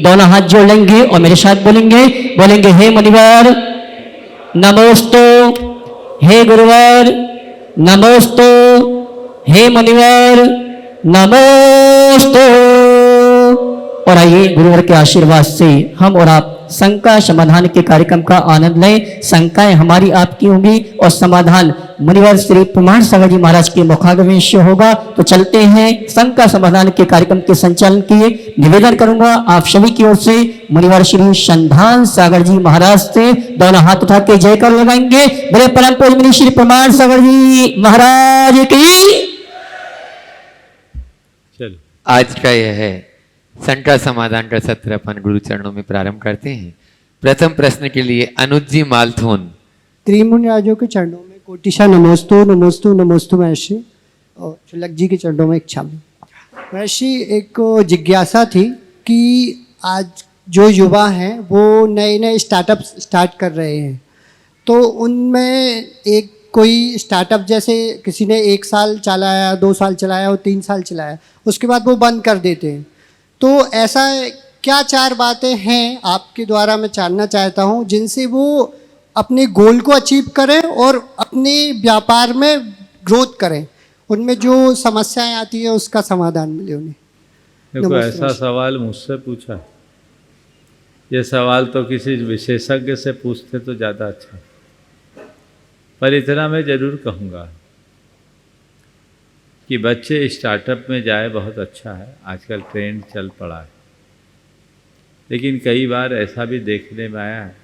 दोनों हाथ जोड़ लेंगे और मेरे साथ बोलेंगे हे मुनिवर नमोस्तु, हे गुरुवर नमोस्तु, हे मुनिवर नमोस्तु। और आइए गुरुवर के आशीर्वाद से हम और आप शंका समाधान के कार्यक्रम का आनंद लें। शंकाएं हमारी आपकी होंगी और समाधान मुनिवर श्री प्रमाण सागर जी महाराज के मुखाग्नि से होगा। तो चलते हैं शंका समाधान के कार्यक्रम के संचालन के लिए निवेदन करूंगा आप सभी की ओर से मुनिवर श्री संधान सागर जी महाराज से दोनों हाथ उठा के जयकार लगाएंगे। बड़े परम पूज्य मुनि श्री प्रमाण सागर जी महाराज की। आज का यह है शंका समाधान का सत्र अपन गुरु चरणों में प्रारंभ करते हैं। प्रथम प्रश्न के लिए अनुज जी मालथोन। त्रिमुनि राजों के चरणों में कोटिशा नमोस्तु नमोस्तु नमोस्तु महर्षि, और चुलक जी के चरणों में इच्छा में महर्षि। एक जिज्ञासा थी कि आज जो युवा हैं वो नए नए स्टार्टअप स्टार्ट कर रहे हैं, तो उनमें एक कोई स्टार्टअप जैसे किसी ने 1 साल चलाया, 2 साल चलाया और 3 साल चलाया, उसके बाद वो बंद कर देते हैं। तो ऐसा क्या 4 बातें हैं आपके द्वारा मैं जानना चाहता हूँ जिनसे वो अपने गोल को अचीव करें और अपने व्यापार में ग्रोथ करें, उनमें जो समस्याएं आती है उसका समाधान मिले उन्हें। देखो ऐसा सवाल मुझसे पूछा, ये सवाल तो किसी विशेषज्ञ से पूछते तो ज़्यादा अच्छा, पर इतना मैं ज़रूर कहूँगा कि बच्चे स्टार्टअप में जाए बहुत अच्छा है, आजकल ट्रेंड चल पड़ा है। लेकिन कई बार ऐसा भी देखने में आया है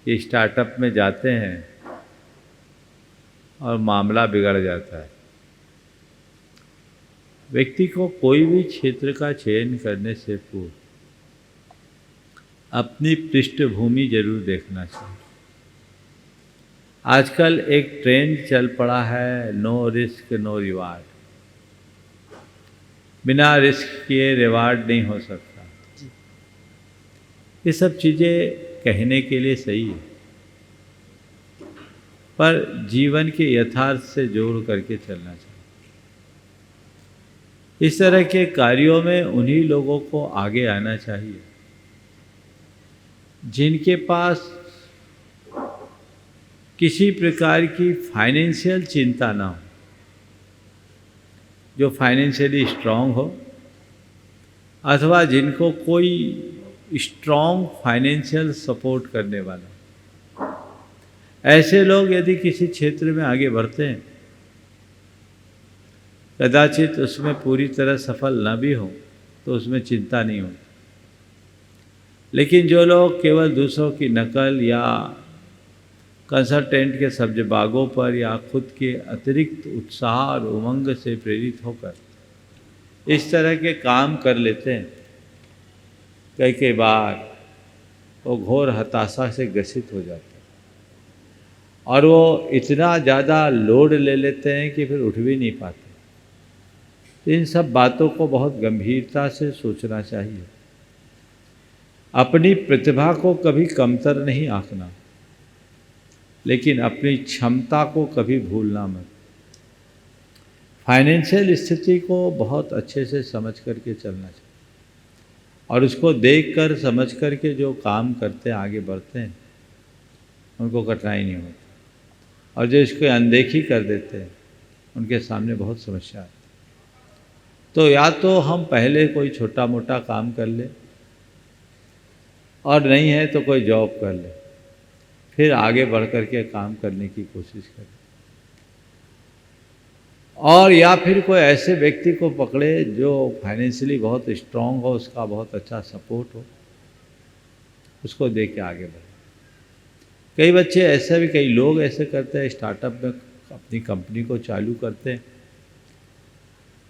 कि स्टार्टअप में जाते हैं और मामला बिगड़ जाता है। व्यक्ति को कोई भी क्षेत्र का चयन करने से पूर्व अपनी पृष्ठभूमि जरूर देखना चाहिए। आजकल एक ट्रेंड चल पड़ा है, नो रिस्क नो रिवार्ड। बिना रिस्क किए रिवार्ड नहीं हो सकता। ये सब चीज़ें कहने के लिए सही है, पर जीवन के यथार्थ से जोड़ करके चलना चाहिए। इस तरह के कार्यों में उन्हीं लोगों को आगे आना चाहिए जिनके पास किसी प्रकार की फाइनेंशियल चिंता ना हो, जो फाइनेंशियली स्ट्रांग हो, अथवा जिनको कोई स्ट्रांग फाइनेंशियल सपोर्ट करने वाला। ऐसे लोग यदि किसी क्षेत्र में आगे बढ़ते हैं, कदाचित उसमें पूरी तरह सफल न भी हो तो उसमें चिंता नहीं होती। लेकिन जो लोग केवल दूसरों की नकल या कंसल्टेंट के सब्जबागों पर या खुद के अतिरिक्त उत्साह और उमंग से प्रेरित होकर इस तरह के काम कर लेते हैं, कई बार वो घोर हताशा से ग्रसित हो जाते हैं और वो इतना ज़्यादा लोड ले लेते हैं कि फिर उठ भी नहीं पाते। तो इन सब बातों को बहुत गंभीरता से सोचना चाहिए। अपनी प्रतिभा को कभी कमतर नहीं आंकना, लेकिन अपनी क्षमता को कभी भूलना मत। फाइनेंशियल स्थिति को बहुत अच्छे से समझ करके चलना चाहिए और उसको देख कर समझ कर के जो काम करते हैं, आगे बढ़ते हैं, उनको कठिनाई नहीं होती। और जो इसको अनदेखी कर देते हैं, उनके सामने बहुत समस्या आती है। तो या तो हम पहले कोई छोटा मोटा काम कर ले, और नहीं है तो कोई जॉब कर ले, फिर आगे बढ़ कर के काम करने की कोशिश करें। और या फिर कोई ऐसे व्यक्ति को पकड़े जो फाइनेंशियली बहुत स्ट्रांग हो, उसका बहुत अच्छा सपोर्ट हो, उसको दे के आगे बढ़े। कई बच्चे ऐसे भी, कई लोग ऐसे करते हैं, स्टार्टअप में अपनी कंपनी को चालू करते हैं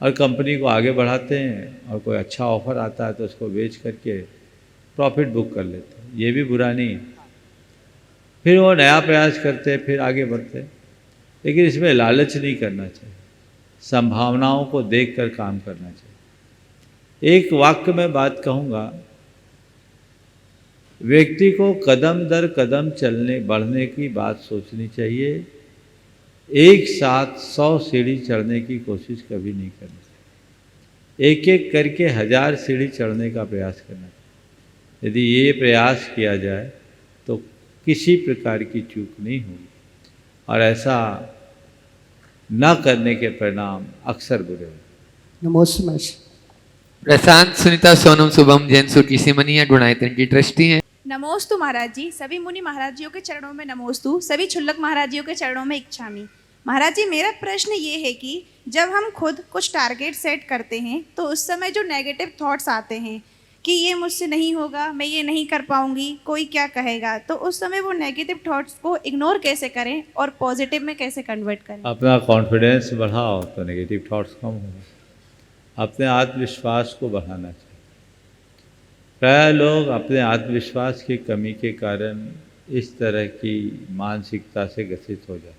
और कंपनी को आगे बढ़ाते हैं, और कोई अच्छा ऑफर आता है तो उसको बेच करके प्रॉफिट बुक कर लेते हैं। ये भी बुरा नहीं है। फिर वो नया प्रयास करते हैं, फिर आगे बढ़ते हैं। लेकिन इसमें लालच नहीं करना चाहिए, संभावनाओं को देखकर काम करना चाहिए। एक वाक्य में बात कहूँगा, व्यक्ति को कदम दर कदम चलने बढ़ने की बात सोचनी चाहिए, एक साथ 100 सीढ़ी चढ़ने की कोशिश कभी नहीं करनी चाहिए। एक एक करके 1000 सीढ़ी चढ़ने का प्रयास करना चाहिए। यदि ये प्रयास किया जाए तो किसी प्रकार की चूक नहीं होगी, और ऐसा न करने के परिणाम अक्सर बुरे होते। नमोस्तु महर्षि। प्रशांत सुनीता सोनम शुभम जैन सुकी सिमनिया गुणायतन की ट्रस्टी हैं। नमोस्तु महाराज जी, सभी मुनि महाराज जियों के चरणों में नमोस्तु, सभी क्षुल्लक महाराज जियों के चरणों में इच्छामि। महाराज जी, मेरा प्रश्न ये है कि जब हम खुद कुछ टारगेट सेट करते हैं तो उस समय जो नेगेटिव थॉट्स आते हैं कि ये मुझसे नहीं होगा, मैं ये नहीं कर पाऊंगी, कोई क्या कहेगा, तो उस समय वो नेगेटिव थॉट्स को इग्नोर कैसे करें और पॉजिटिव में कैसे कन्वर्ट करें? अपना कॉन्फिडेंस बढ़ाओ तो नेगेटिव थॉट्स कम होंगे। अपने आत्मविश्वास को बढ़ाना चाहिए। प्राय लोग अपने आत्मविश्वास की कमी के कारण इस तरह की मानसिकता से ग्रसित हो जाते।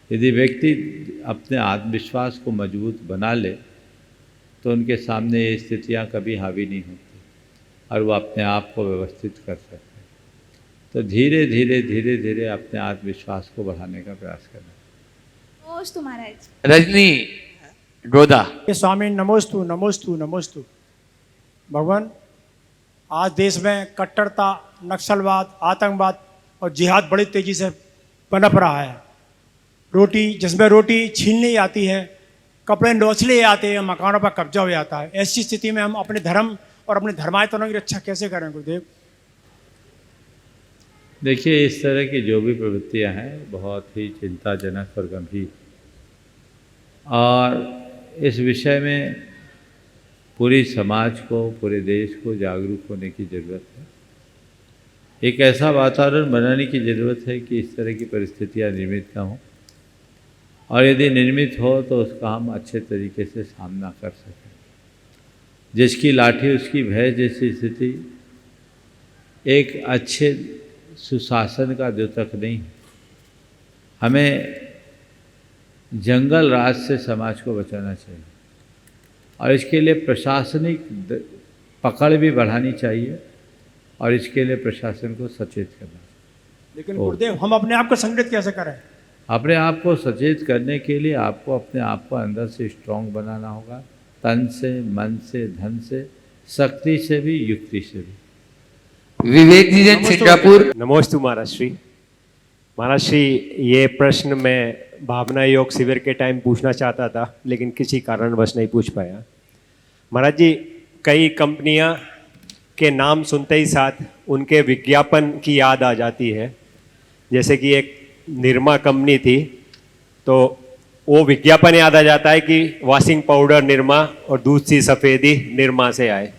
यदि व्यक्ति अपने आत्मविश्वास को मजबूत बना ले तो उनके सामने ये स्थितियाँ कभी हावी नहीं होती और वो अपने आप को व्यवस्थित कर सकते हैं। तो धीरे धीरे धीरे धीरे अपने आत्मविश्वास को बढ़ाने का प्रयास करना। नमोस्तु महाराज। रजनी गोदा। स्वामी नमोस्तु नमोस्तु नमोस्तु। भगवान, आज देश में कट्टरता, नक्सलवाद, आतंकवाद और जिहाद बड़ी तेजी से पनप रहा है। जिसमें रोटी छीननी आती है, कपड़े नोचले आते हैं, मकानों पर कब्जा हो जाता है। ऐसी स्थिति में हम अपने धर्म और अपने धर्मायतनों की रक्षा कैसे करें गुरुदेव? देखिए, इस तरह की जो भी प्रवृत्तियां हैं बहुत ही चिंताजनक और गंभीर, और इस विषय में पूरी समाज को, पूरे देश को जागरूक होने की ज़रूरत है। एक ऐसा वातावरण बनाने की ज़रूरत है कि इस तरह की परिस्थितियां निर्मित न हों, और यदि निर्मित हो तो उसका हम अच्छे तरीके से सामना कर सकें। जिसकी लाठी उसकी भैंस जैसी स्थिति एक अच्छे सुशासन का द्योतक नहीं है। हमें जंगल राज से समाज को बचाना चाहिए, और इसके लिए प्रशासनिक पकड़ भी बढ़ानी चाहिए, और इसके लिए प्रशासन को सचेत करना चाहिए। लेकिन गुरुदेव, हम अपने आप को संगठित कैसे करें? अपने आप को सचेत करने के लिए आपको अपने आप को अंदर से स्ट्रांग बनाना होगा, तन से, मन से, धन से, शक्ति से भी, युक्ति से भी। विवेक जी जैन सिंगापुर। नमोस्तु महाराज श्री। महाराज श्री, ये प्रश्न मैं भावना योग शिविर के टाइम पूछना चाहता था, लेकिन किसी कारणवश नहीं पूछ पाया। महाराज जी, कई कंपनियां के नाम सुनते ही साथ उनके विज्ञापन की याद आ जाती है। जैसे कि एक निरमा कंपनी थी, तो वो विज्ञापन याद आ जाता है कि वॉशिंग पाउडर निरमा और दूध सी सफ़ेदी निरमा से आए।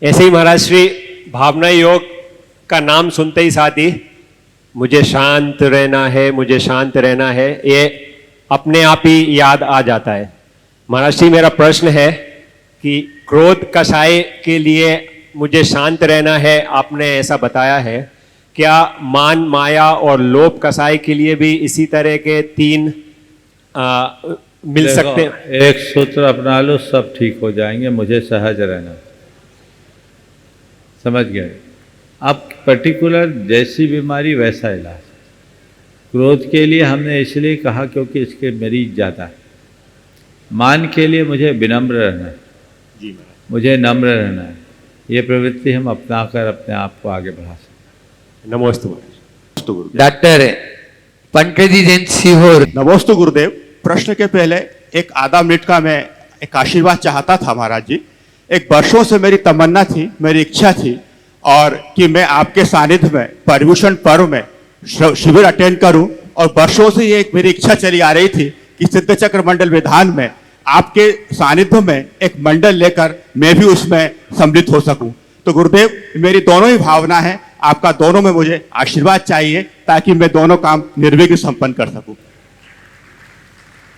ऐसे ही महाराज श्री, भावना योग का नाम सुनते ही साथ ही मुझे शांत रहना है, मुझे शांत रहना है, ये अपने आप ही याद आ जाता है। महाराज श्री, मेरा प्रश्न है कि क्रोध कषाय के लिए मुझे शांत रहना है, आपने ऐसा बताया है, क्या मान, माया और लोभ कषाय के लिए भी इसी तरह के 3 मिल सकते हैं? एक सूत्र अपना लो, सब ठीक हो जाएंगे। मुझे सहज रहना, समझ गए? अब पर्टिकुलर जैसी बीमारी वैसा इलाज। क्रोध के लिए हमने इसलिए कहा क्योंकि इसके मरीज ज़्यादा है। मान के लिए मुझे विनम्र रहना है, जी, मुझे नम्र रहना है। ये प्रवृत्ति हम अपना कर अपने आप को आगे बढ़ा सकते हैं। नमोस्तु महाराज। डॉक्टर पंकज जी जैन सीहोर। नमोस्तु गुरुदेव। प्रश्न के पहले एक आधा मिनट का मैं एक आशीर्वाद चाहता था महाराज जी। एक वर्षों से मेरी तमन्ना थी, मेरी इच्छा थी, और कि मैं आपके सानिध्य में पर्युषण पर्व में शिविर अटेंड करूं, और वर्षों से ये एक मेरी इच्छा चली आ रही थी कि सिद्ध चक्र मंडल विधान में आपके सानिध्य में एक मंडल लेकर मैं भी उसमें सम्मिलित हो सकूं। तो गुरुदेव, मेरी दोनों ही भावना है, आपका दोनों में मुझे आशीर्वाद चाहिए ताकि मैं दोनों काम निर्विघ्न संपन्न कर सकूं।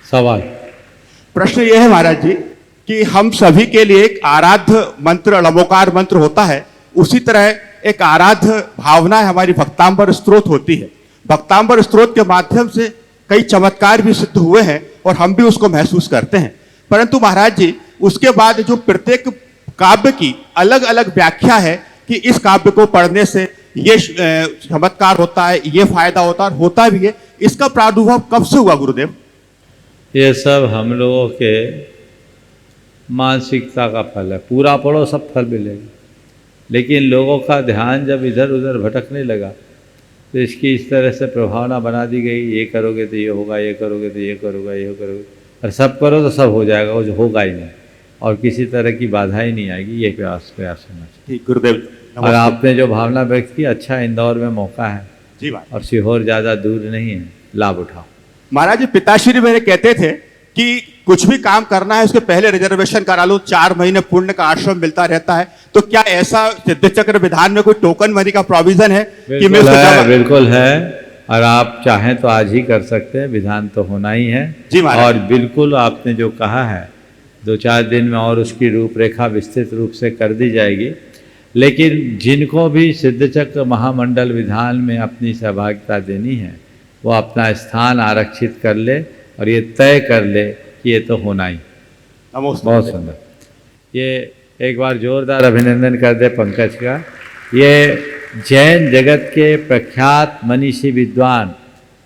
सवाल प्रश्न यह है महाराज जी कि हम सभी के लिए एक आराध्य मंत्र, लमोकार मंत्र होता है, उसी तरह एक आराध्य भावना है हमारी भक्तांबर स्तोत्र होती है। भक्तांबर स्तोत्र के माध्यम से कई चमत्कार भी सिद्ध हुए हैं और हम भी उसको महसूस करते हैं। परंतु महाराज जी, उसके बाद जो प्रत्येक काव्य की अलग अलग व्याख्या है कि इस काव्य को पढ़ने से ये चमत्कार होता है, ये फायदा होता भी है, इसका प्रादुर्भाव कब से हुआ गुरुदेव? ये सब हम लोगों के मानसिकता का फल है। पूरा पढ़ो सब फल मिलेगा, लेकिन लोगों का ध्यान जब इधर उधर भटकने लगा तो इसकी इस तरह से प्रभावना बना दी गई, ये करोगे तो ये होगा, ये करोगे तो ये करोगे, ये करोगे, और सब करो तो सब हो जाएगा, वो जो होगा ही नहीं और किसी तरह की बाधा ही नहीं आएगी। ये प्रयास होना चाहिए। ठीक गुरुदेव। और आपने जो भावना व्यक्त की, अच्छा, इंदौर में मौका है जी महाराज। और सीहोर ज़्यादा दूर नहीं है, लाभ उठाओ। महाराज जी, पिताश्री मेरे कहते थे कि कुछ भी काम करना है उसके पहले रिजर्वेशन करा लो, 4 महीने पुण्य का आश्रम मिलता रहता है। तो क्या ऐसा सिद्ध चक्र विधान में कोई टोकन मनी का प्रोविजन है कि मैं उसको बिल्कुल है, और आप चाहें तो आज ही कर सकते हैं, विधान तो होना ही है जी महाराज। और बिल्कुल आपने जो कहा है 2-4 दिन में और उसकी रूपरेखा विस्तृत रूप से कर दी जाएगी। लेकिन जिनको भी सिद्धचक्र महामंडल विधान में अपनी सहभागिता देनी है वो अपना स्थान आरक्षित कर ले और ये तय कर ले कि ये तो होना ही। बहुत सुंदर। ये एक बार जोरदार अभिनंदन कर दे पंकज का। ये जैन जगत के प्रख्यात मनीषी विद्वान,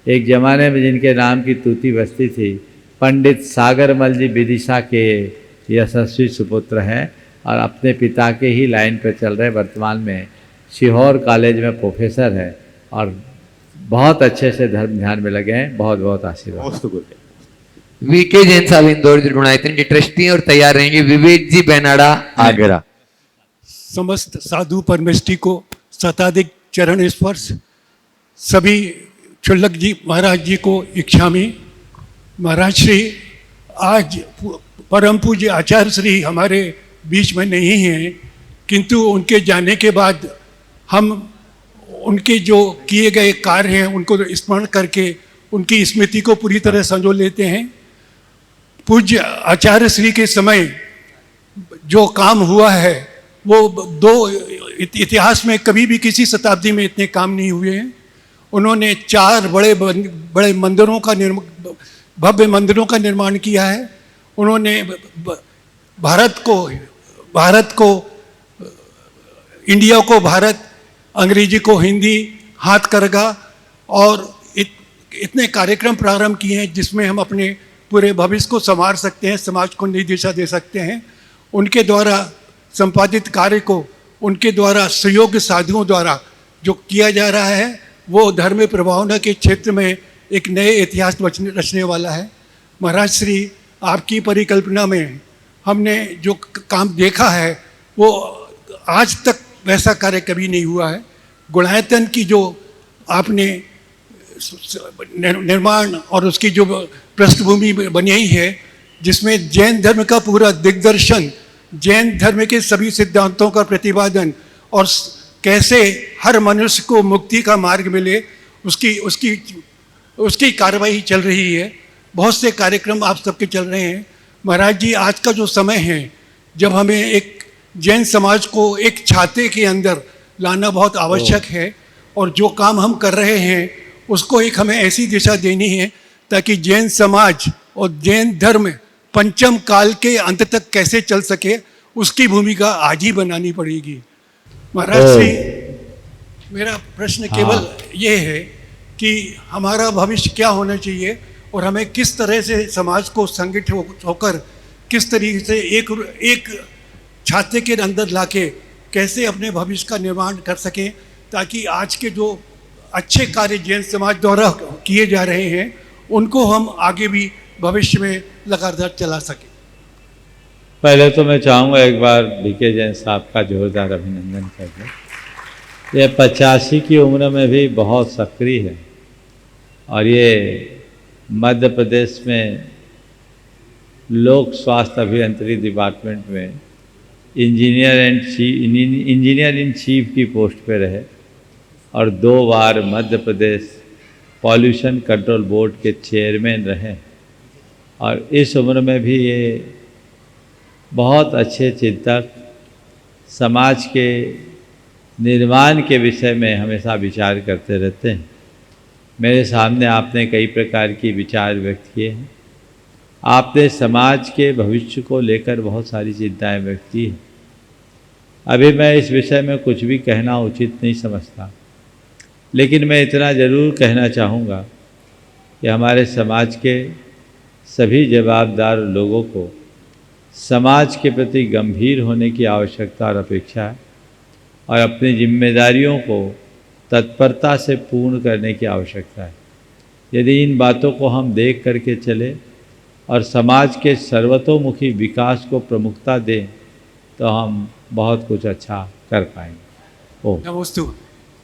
एक ज़माने में जिनके नाम की तूती बस्ती थी, पंडित सागरमल जी विदिशा के यशस्वी सुपुत्र हैं और अपने पिता के ही लाइन पर चल रहे। वर्तमान में सीहोर कॉलेज में प्रोफेसर है और बहुत अच्छे से धर्म ध्यान में लगे हैं। बहुत बहुत आशीर्वाद। वीके जैन साहब इंदौर जुड़नायतन के ट्रस्टी और तैयार रहेंगे विवेक जी बेनाडा आगरा। समस्त साधु परमेष्ठी को शताधिक चरण स्पर्श। सभी क्षुल्लक जी महाराज जी को इच्छामी। महाराज श्री आज परम पूज्य आचार्य श्री हमारे बीच में नहीं हैं, किंतु उनके जाने के बाद हम उनके जो किए गए कार्य हैं उनको स्मरण करके उनकी स्मृति को पूरी तरह संजो लेते हैं। पूज्य आचार्य श्री के समय जो काम हुआ है वो इतिहास में कभी भी किसी शताब्दी में इतने काम नहीं हुए हैं। उन्होंने 4 बड़े मंदिरों का भव्य मंदिरों का निर्माण किया है। उन्होंने भारत को इंडिया को भारत, अंग्रेजी को हिंदी, हाथ करगा और इतने कार्यक्रम प्रारंभ किए हैं जिसमें हम अपने पूरे भविष्य को संवार सकते हैं, समाज को नई दिशा दे सकते हैं। उनके द्वारा संपादित कार्य को, उनके द्वारा सहयोग साधुओं द्वारा जो किया जा रहा है वो धर्म प्रभावना के क्षेत्र में एक नए इतिहास रचने वाला है। महाराज श्री आपकी परिकल्पना में हमने जो काम देखा है वो आज तक वैसा कार्य कभी नहीं हुआ है। गुणायतन की जो आपने निर्माण और उसकी जो पृष्ठभूमि बनाई है, जिसमें जैन धर्म का पूरा दिग्दर्शन, जैन धर्म के सभी सिद्धांतों का प्रतिपादन और कैसे हर मनुष्य को मुक्ति का मार्ग मिले उसकी कार्रवाई चल रही है। बहुत से कार्यक्रम आप सबके चल रहे हैं। महाराज जी, आज का जो समय है जब हमें एक जैन समाज को एक छाते के अंदर लाना बहुत आवश्यक है और जो काम हम कर रहे हैं उसको एक हमें ऐसी दिशा देनी है ताकि जैन समाज और जैन धर्म पंचम काल के अंत तक कैसे चल सके उसकी भूमिका आज ही बनानी पड़ेगी। महाराज श्री, मेरा प्रश्न केवल ये है कि हमारा भविष्य क्या होना चाहिए और हमें किस तरह से समाज को संगठित होकर किस तरीके से एक छाते के अंदर लाके कैसे अपने भविष्य का निर्माण कर सकें ताकि आज के जो अच्छे कार्य जैन समाज द्वारा किए जा रहे हैं उनको हम आगे भी भविष्य में लगातार चला सकें। पहले तो मैं चाहूँगा एक बार वीके जैन साहब का जोरदार अभिनंदन कर दें। ये 85 की उम्र में भी बहुत सक्रिय है और ये मध्य प्रदेश में लोक स्वास्थ्य अभियंत्रिकी डिपार्टमेंट में इंजीनियर इन चीफ की पोस्ट पे रहे और 2 बार Madhya Pradesh pollution control board के चेयरमैन रहे और इस उम्र में भी ये बहुत अच्छे चिंतक, समाज के निर्माण के विषय में हमेशा विचार करते रहते हैं। मेरे सामने आपने कई प्रकार की विचार व्यक्त किए हैं। आपने समाज के भविष्य को लेकर बहुत सारी चिंताएं व्यक्त की हैं। अभी मैं इस विषय में कुछ भी कहना उचित नहीं समझता, लेकिन मैं इतना ज़रूर कहना चाहूँगा कि हमारे समाज के सभी जवाबदार लोगों को समाज के प्रति गंभीर होने की आवश्यकता और अपेक्षा है और अपनी जिम्मेदारियों को तत्परता से पूर्ण करने की आवश्यकता है। यदि इन बातों को हम देख करके चले और समाज के सर्वतोमुखी विकास को प्रमुखता दें तो हम बहुत कुछ अच्छा कर पाएंगे। ओ नमोस्तु।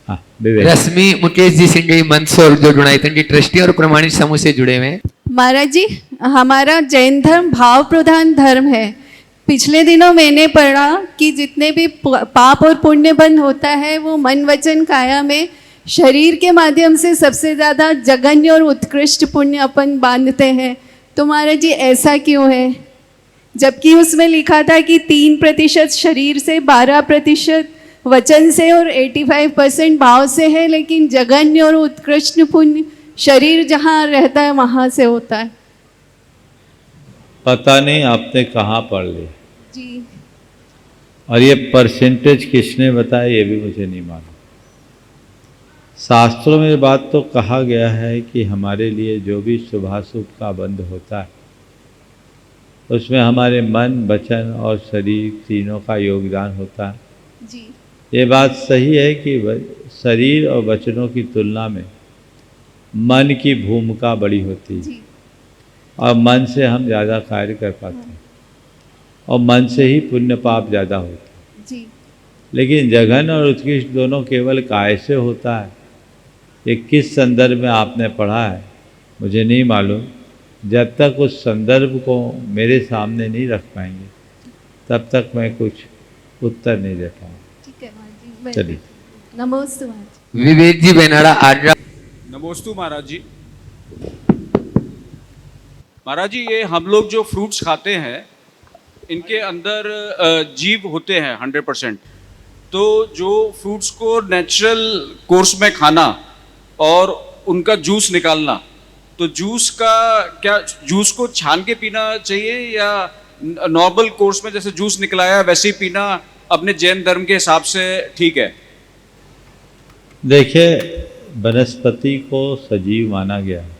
हाँ, विवेक। रश्मि मुकेश जी सिंह मंदसौर जो जुड़ाइतन की ट्रस्टी और प्रमाणित समूह से जुड़े हुए हैं। महाराज जी, हमारा जैन धर्म भाव प्रधान धर्म है। पिछले दिनों मैंने पढ़ा कि जितने भी पाप और पुण्य बंध होता है वो मन वचन काया में शरीर के माध्यम से सबसे ज़्यादा जघन्य और उत्कृष्ट पुण्य अपन बांधते हैं। तो महाराज जी ऐसा क्यों है, जबकि उसमें लिखा था कि 3% शरीर से, 12% वचन से और 85% भाव से है, लेकिन जघन्य और उत्कृष्ट पुण्य शरीर जहाँ रहता है वहाँ से होता है। पता नहीं आपने कहाँ पढ़ ली जी। और ये परसेंटेज किसने बताया ये भी मुझे नहीं मालूम। शास्त्रों में ये बात तो कहा गया है कि हमारे लिए जो भी शुभाशुभ का बंध होता है उसमें हमारे मन, वचन और शरीर तीनों का योगदान होता है। जी। ये बात सही है कि शरीर और वचनों की तुलना में मन की भूमिका बड़ी होती है जी। और मन से हम ज़्यादा कार्य कर पाते हैं और मन से ही पुण्य पाप ज़्यादा होता है। जी। लेकिन जघन और उत्कृष्ट दोनों केवल काय से होता है, ये किस संदर्भ में आपने पढ़ा है मुझे नहीं मालूम। जब तक उस संदर्भ को मेरे सामने नहीं रख पाएंगे तब तक मैं कुछ उत्तर नहीं दे पाऊँगा। ठीक है महाराज जी। चलिए। नमोस्तु महाराज जी। विवेक जी बेनाड़ा आगरा। नमोस्तु महाराज जी। महाराज जी, ये हम लोग जो फ्रूट्स खाते हैं इनके अंदर जीव होते हैं 100%। तो जो फ्रूट्स को नेचुरल कोर्स में खाना और उनका जूस निकालना, तो जूस का क्या, जूस को छान के पीना चाहिए या नॉर्मल कोर्स में जैसे जूस निकलाया वैसे ही पीना अपने जैन धर्म के हिसाब से ठीक है? देखिए, वनस्पति को सजीव माना गया है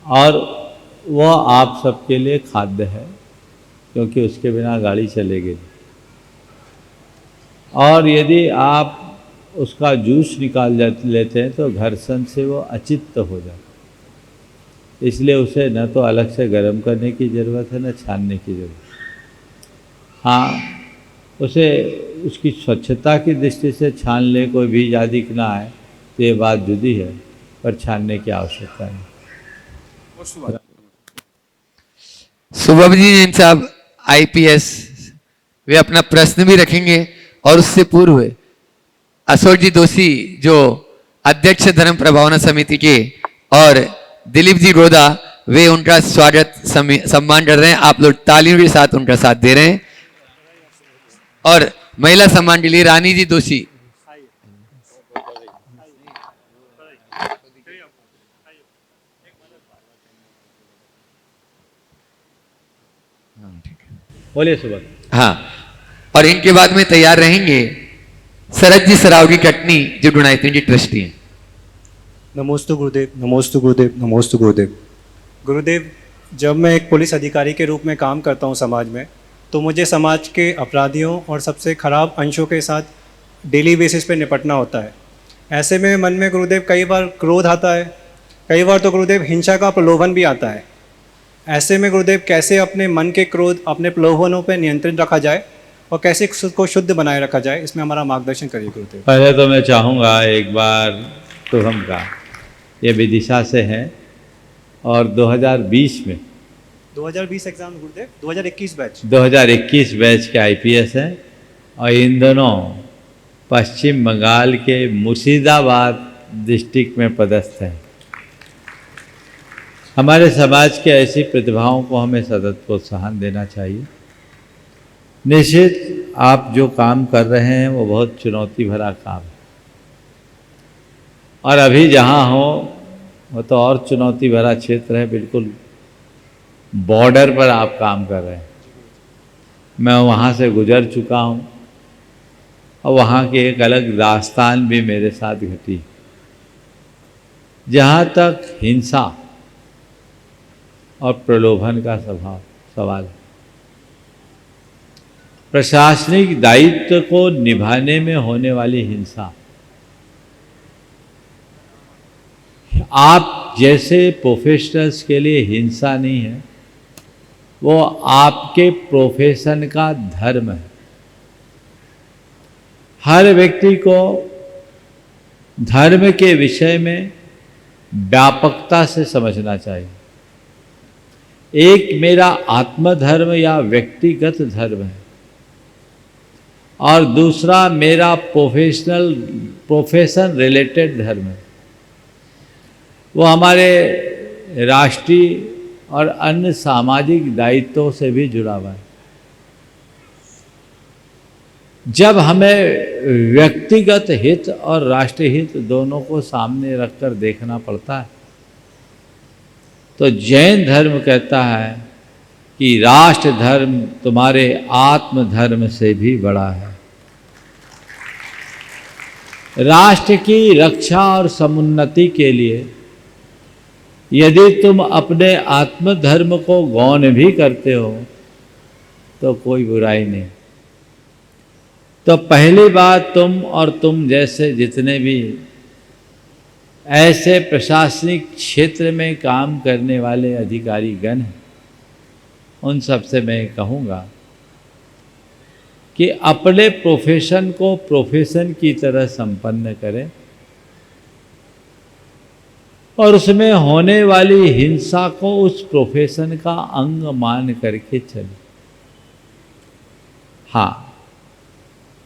और वह आप सबके लिए खाद्य है, क्योंकि उसके बिना गाड़ी चलेगी। और यदि आप उसका जूस निकाल लेते हैं तो घर्षण से वो अचित्त हो जाता है। इसलिए उसे न तो अलग से गर्म करने की ज़रूरत है न छानने की ज़रूरत। हाँ, उसे उसकी स्वच्छता की दृष्टि से छान ले, कोई भी जादिक ना आए तो ये बात जुदी है, पर छानने की आवश्यकता नहीं। सुबह जी जैन साहब IPS, वे अपना प्रश्न भी रखेंगे और उससे पूर्व अशोक जी दोषी जो अध्यक्ष धर्म प्रभावना समिति के और दिलीप जी रोदा, वे उनका स्वागत सम्मान कर रहे हैं। आप लोग तालियों के साथ उनका साथ दे रहे हैं। और महिला सम्मान के लिए रानी जी दोषी। बोलिए सुबह। हाँ, और इनके बाद में तैयार रहेंगे शरद जी सरावगी कटनी जो डुनाइतन की ट्रस्टी हैं। नमोस्तु गुरुदेव, नमोस्तु गुरुदेव, नमोस्तु गुरुदेव। गुरुदेव, जब मैं एक पुलिस अधिकारी के रूप में काम करता हूँ समाज में, तो मुझे समाज के अपराधियों और सबसे ख़राब अंशों के साथ डेली बेसिस पे निपटना होता है। ऐसे में मन में गुरुदेव कई बार क्रोध आता है, कई बार तो गुरुदेव हिंसा का प्रलोभन भी आता है। ऐसे में गुरुदेव कैसे अपने मन के क्रोध, अपने प्रलोभनों पर नियंत्रण रखा जाए और कैसे खुद को शुद्ध बनाए रखा जाए, इसमें हमारा मार्गदर्शन करिए गुरुदेव। पहले तो मैं चाहूँगा एक बार शुभम का, ये विदिशा से हैं और 2020 में 2020 एग्जाम गुरुदेव, 2021 बैच 2021 बैच के IPS हैं और इन दोनों पश्चिम बंगाल के मुर्शिदाबाद डिस्ट्रिक्ट में पदस्थ हैं। हमारे समाज के ऐसी प्रतिभाओं को हमें सतत प्रोत्साहन देना चाहिए। निश्चित आप जो काम कर रहे हैं वो बहुत चुनौती भरा काम है और अभी जहाँ हो वो तो और चुनौती भरा क्षेत्र है, बिल्कुल बॉर्डर पर आप काम कर रहे हैं। मैं वहाँ से गुजर चुका हूँ और वहाँ की एक अलग दास्तान भी मेरे साथ घटी। जहाँ तक हिंसा और प्रलोभन का स्वभाव, सवाल है। प्रशासनिक दायित्व को निभाने में होने वाली हिंसा, आप जैसे प्रोफेशनल्स के लिए हिंसा नहीं है, वो आपके प्रोफेशन का धर्म है। हर व्यक्ति को धर्म के विषय में व्यापकता से समझना चाहिए। एक मेरा आत्मधर्म या व्यक्तिगत धर्म है और दूसरा मेरा प्रोफेशन रिलेटेड धर्म है। वो हमारे राष्ट्रीय और अन्य सामाजिक दायित्वों से भी जुड़ा हुआ है। जब हमें व्यक्तिगत हित और राष्ट्रीय हित दोनों को सामने रखकर देखना पड़ता है, तो जैन धर्म कहता है कि राष्ट्र धर्म तुम्हारे आत्म धर्म से भी बड़ा है। राष्ट्र की रक्षा और समुन्नति के लिए यदि तुम अपने आत्म धर्म को गौण भी करते हो तो कोई बुराई नहीं। तो पहली बात, तुम और तुम जैसे जितने भी ऐसे प्रशासनिक क्षेत्र में काम करने वाले अधिकारी गण हैं, उन सबसे मैं कहूँगा कि अपने प्रोफेशन को प्रोफेशन की तरह संपन्न करें और उसमें होने वाली हिंसा को उस प्रोफेशन का अंग मान करके चले। हाँ,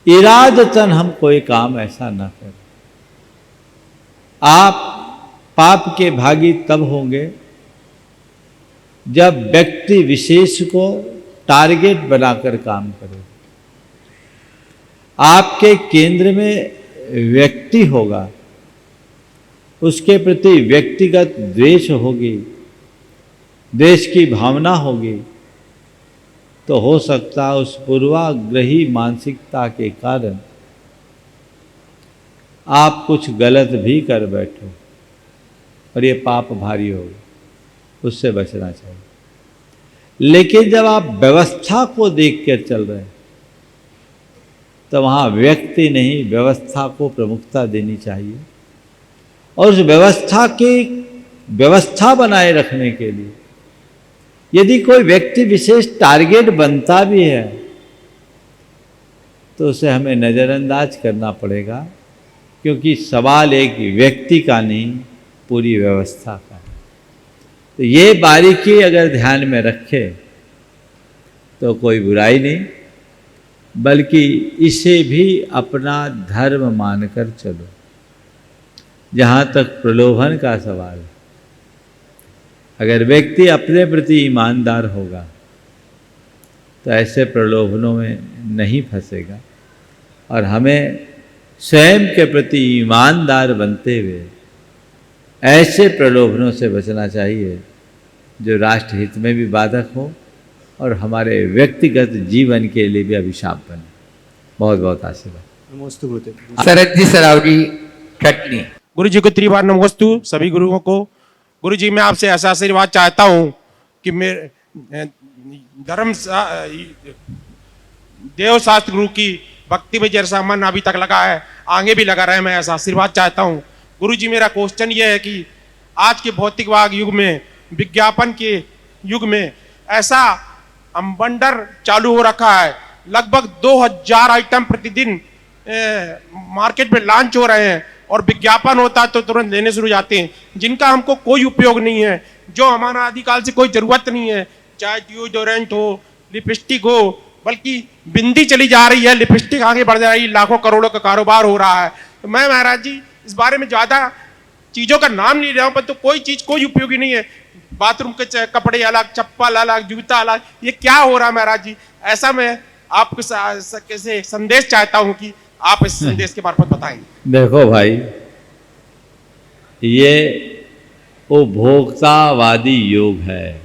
इरादतन हम कोई काम ऐसा ना करें। आप पाप के भागी तब होंगे जब व्यक्ति विशेष को टारगेट बनाकर काम करें। आपके केंद्र में व्यक्ति होगा, उसके प्रति व्यक्तिगत द्वेष होगी, देश की भावना होगी, तो हो सकता है उस पूर्वाग्रही मानसिकता के कारण आप कुछ गलत भी कर बैठो और ये पाप भारी होगा, उससे बचना चाहिए। लेकिन जब आप व्यवस्था को देख कर चल रहे हैं तो वहाँ व्यक्ति नहीं, व्यवस्था को प्रमुखता देनी चाहिए और उस व्यवस्था बनाए रखने के लिए यदि कोई व्यक्ति विशेष टारगेट बनता भी है तो उसे हमें नज़रअंदाज करना पड़ेगा, क्योंकि सवाल एक व्यक्ति का नहीं, पूरी व्यवस्था का है। तो ये बारीकी अगर ध्यान में रखे तो कोई बुराई नहीं, बल्कि इसे भी अपना धर्म मानकर चलो। जहाँ तक प्रलोभन का सवाल है, अगर व्यक्ति अपने प्रति ईमानदार होगा तो ऐसे प्रलोभनों में नहीं फंसेगा और हमें स्वयं के प्रति ईमानदार बनते हुए ऐसे प्रलोभनों से बचना चाहिए जो राष्ट्र हित में भी बाधक हो और हमारे व्यक्तिगत जीवन के लिए भी अभिशाप बने। बहुत बहुत आशीर्वाद। नमस्ते गुरुदेव। शरद जी सरावगी कटनी। गुरु जी को त्रिवार नमोस्तु सभी गुरुओं को। गुरु जी, मैं आपसे ऐसा आशीर्वाद चाहता हूँ कि मेरे देव शास्त्र गुरु की भक्ति में जैसा मन अभी तक लगा है, आगे भी लगा रहे, मैं ऐसा आशीर्वाद चाहता हूँ। गुरु जी, मेरा क्वेश्चन ये है कि आज के भौतिकवाद युग में, विज्ञापन के युग में ऐसा अम्बंडर चालू हो रखा है, लगभग 2000 आइटम प्रतिदिन मार्केट में लॉन्च हो रहे हैं और विज्ञापन होता है तो तुरंत लेने शुरू जाते हैं, जिनका हमको कोई उपयोग नहीं है, जो हमारा आदिकाल से कोई जरूरत नहीं है, चाहे डिओडोरेंट हो, लिपस्टिक हो, बल्कि बिंदी चली जा रही है, लिपस्टिक आगे बढ़ जा रही है, लाखों करोड़ों का कारोबार हो रहा है। तो मैं महाराज जी इस बारे में ज़्यादा चीज़ों का नाम नहीं ले रहा हूँ, पर तो कोई चीज़ कोई उपयोगी नहीं है। बाथरूम के कपड़े अलग, चप्पल अलग, जूता अलग, ये क्या हो रहा है महाराज जी? ऐसा मैं आपको कैसे संदेश चाहता हूँ कि आप इस संदेश के मार्फत बताएं। देखो भाई, ये उपभोक्तावादी युग है,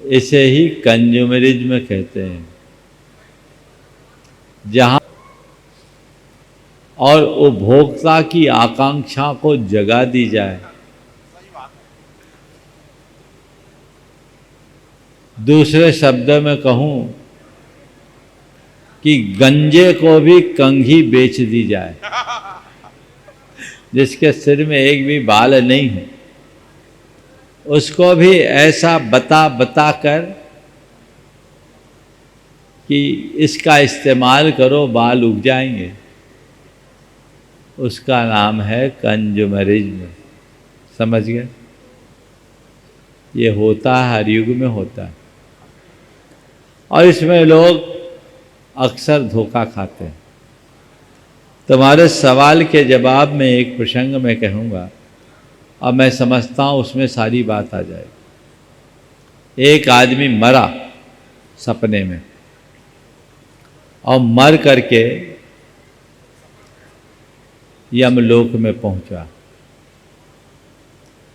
इसे ही कंज्यूमरिज्म कहते हैं, जहां और उपभोक्ता की आकांक्षा को जगा दी जाए। दूसरे शब्द में कहूं कि गंजे को भी कंघी बेच दी जाए, जिसके सिर में एक भी बाल नहीं है, उसको भी ऐसा बता बता कर कि इसका इस्तेमाल करो बाल उग जाएंगे, उसका नाम है कंज्यूमरिज्म। समझ गए? ये होता है, हर युग में होता है, और इसमें लोग अक्सर धोखा खाते हैं। तुम्हारे सवाल के जवाब में एक प्रसंग मैं कहूँगा, और मैं समझता हूँ उसमें सारी बात आ जाएगी। एक आदमी मरा सपने में, और मर करके यमलोक में पहुंचा।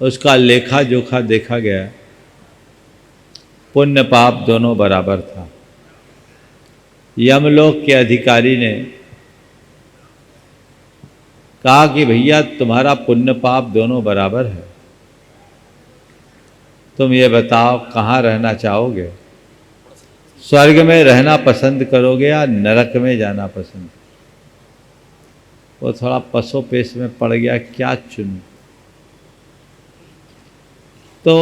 उसका लेखा जोखा देखा गया, पुण्य पाप दोनों बराबर था। यमलोक के अधिकारी ने कहा कि भैया तुम्हारा पुण्य पाप दोनों बराबर है, तुम ये बताओ कहाँ रहना चाहोगे, स्वर्ग में रहना पसंद करोगे या नरक में जाना पसंद? वो थोड़ा पसोपेश में पड़ गया, क्या चुनूं? तो